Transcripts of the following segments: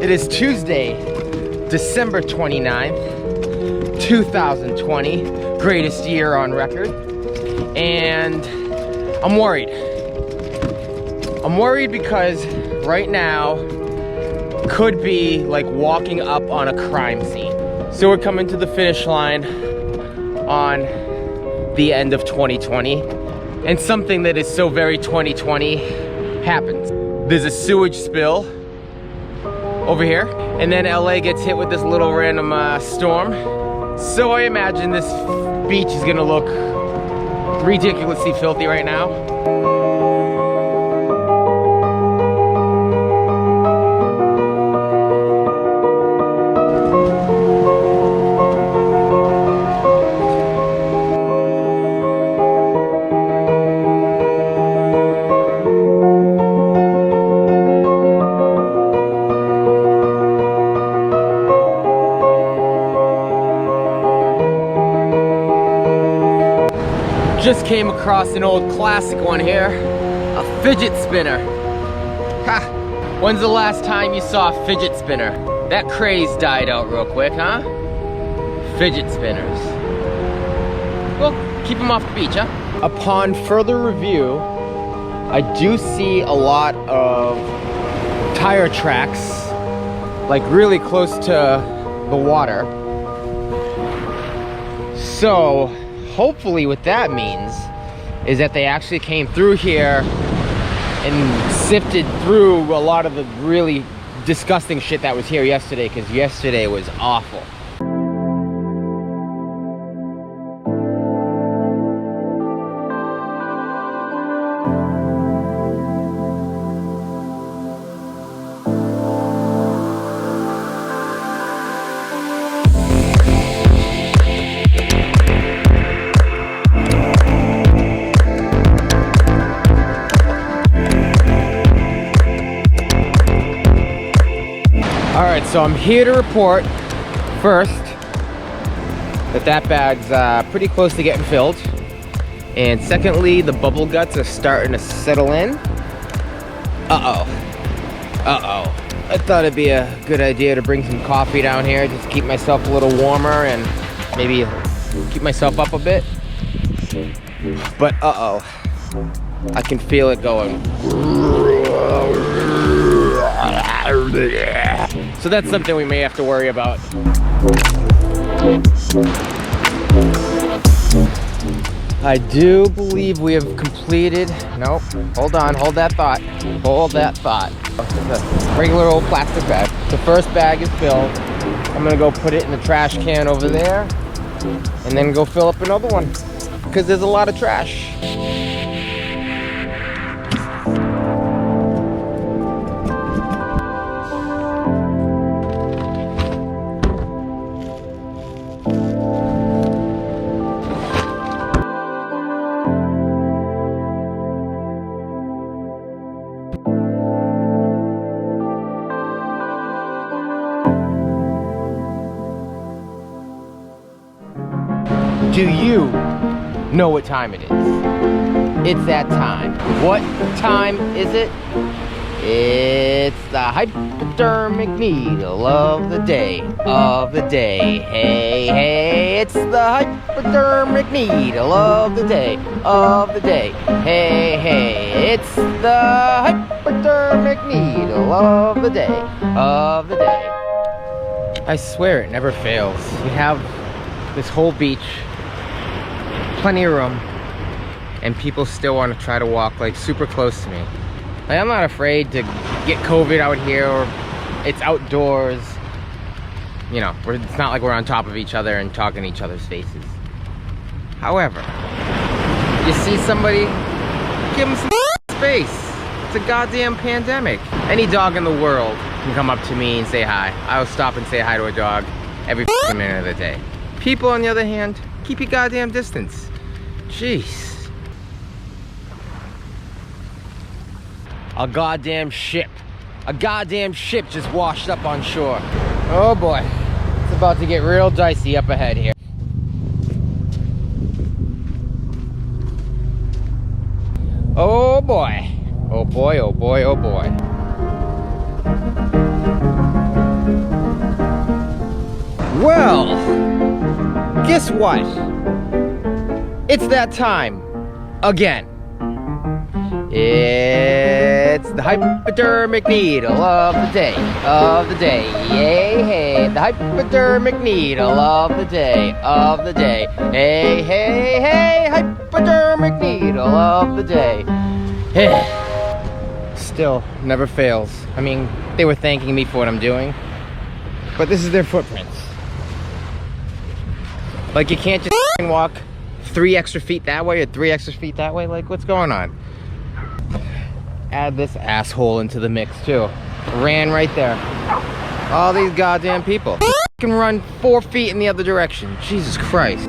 It is Tuesday, December 29th, 2020, greatest year on record, and I'm worried. I'm worried because right now could be like walking up on a crime scene. So we're coming to the finish line on the end of 2020, and something that is so very 2020 happens. There's a sewage spill over here, and then LA gets hit with this little random storm. So I imagine this beach is gonna look ridiculously filthy right now. Just came across an old classic one here, a fidget spinner. Ha! When's the last time you saw a fidget spinner? That craze died out real quick, huh? Fidget spinners. Well, keep them off the beach, huh? Upon further review, I do see a lot of tire tracks, like really close to the water. So, hopefully what that means is that they actually came through here and sifted through a lot of the really disgusting shit that was here yesterday, because yesterday was awful. Alright, so I'm here to report first that bag's pretty close to getting filled, and secondly, the bubble guts are starting to settle in. Uh-oh. I thought it'd be a good idea to bring some coffee down here just to keep myself a little warmer and maybe keep myself up a bit. But uh-oh, I can feel it going. So that's something we may have to worry about. I do believe we have completed. Nope, hold on, hold that thought. Hold that thought. It's a regular old plastic bag. The first bag is filled. I'm gonna go put it in the trash can over there and then go fill up another one, because there's a lot of trash. Do you know what time it is? It's that time. What time is it? It's the hypodermic needle of the day, Hey, hey, it's the hypodermic needle of the day, Hey, hey, it's the hypodermic needle of the day, I swear it never fails. You have this whole beach, plenty of room, and people still want to try to walk like super close to me. Like, I'm not afraid to get COVID out here, or it's outdoors. You know, it's not like we're on top of each other and talking to each other's faces. However, you see somebody, give them some space. It's a goddamn pandemic. Any dog in the world can come up to me and say hi. I'll stop and say hi to a dog every minute of the day. People, on the other hand, keep your goddamn distance. Jeez. A goddamn ship just washed up on shore. Oh boy, it's about to get real dicey up ahead here. Oh boy. Oh boy, oh boy, oh boy. Well, guess what? It's that time again. It's the hypodermic needle of the day, Yay, hey, the hypodermic needle of the day, Hey, hey, hey, hypodermic needle of the day. Still, never fails. I mean, they were thanking me for what I'm doing, but this is their footprints. Like, you can't just walk 3 extra feet that way or 3 extra feet that way. Like, what's going on? Add this asshole into the mix too. Ran right there. All these goddamn people. Can run 4 feet in the other direction. Jesus Christ.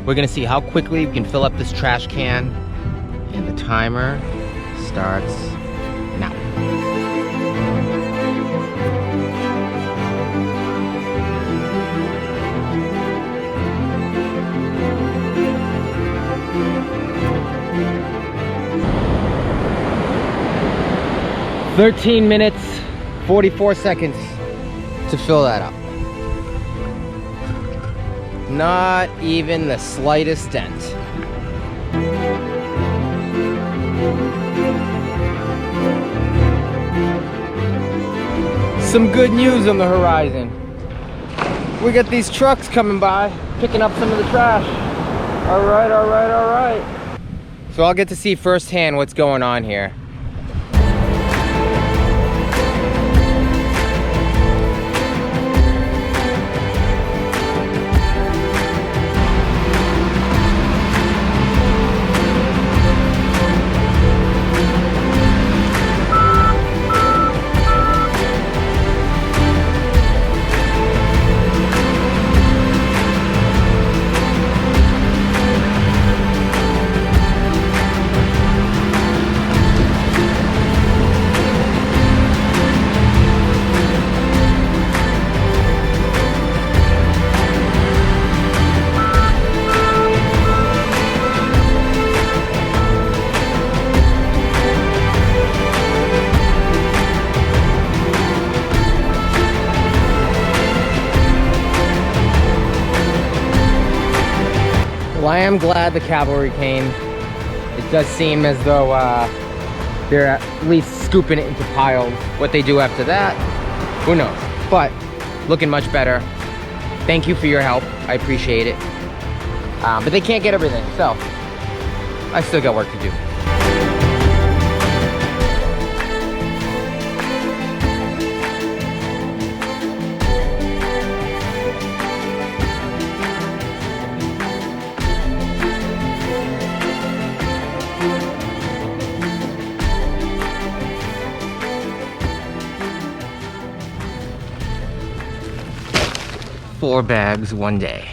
We're gonna see how quickly we can fill up this trash can, and the timer starts now. "13 minutes, 44 seconds to fill that up. Not even the slightest dent. Some good news on the horizon. We got these trucks coming by, picking up some of the trash. All right, all right, all right. So I'll get to see firsthand what's going on here. Well, I am glad the cavalry came. It does seem as though they're at least scooping it into piles. What they do after that, who knows? But looking much better. Thank you for your help. I appreciate it. But they can't get everything, so I still got work to do. Four bags, one day.